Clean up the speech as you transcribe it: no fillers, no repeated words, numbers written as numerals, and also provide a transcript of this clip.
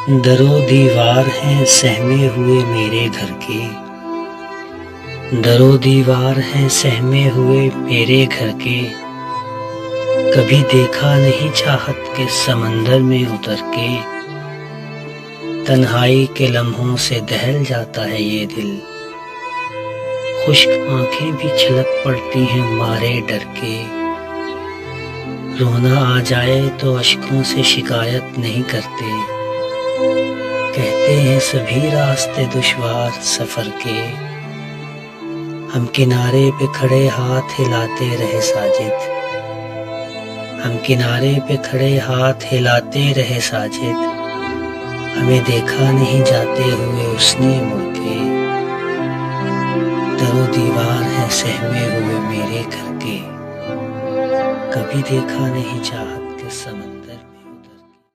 दरो दीवार हैं सहमे हुए मेरे घर के, दरो दीवार हैं सहमे हुए मेरे घर के। कभी देखा नहीं चाहत के समंदर में उतर के, तन्हाई के लम्हों से दहल जाता है ये दिल। खुश्क आंखें भी छलक पड़ती हैं मारे डर के, रोना आ जाए तो अश्कों से शिकायत नहीं करते। कहते हैं सभी रास्ते दुश्वार सफर के, हम किनारे पे खड़े हाथ हिलाते रहे साजिद, हम किनारे पे खड़े हाथ हिलाते रहे साजिद। हमें देखा नहीं जाते हुए उसने मुड़ के, दरो दीवार है सहमे हुए मेरे घर के। कभी देखा नहीं चाहत के समंदर।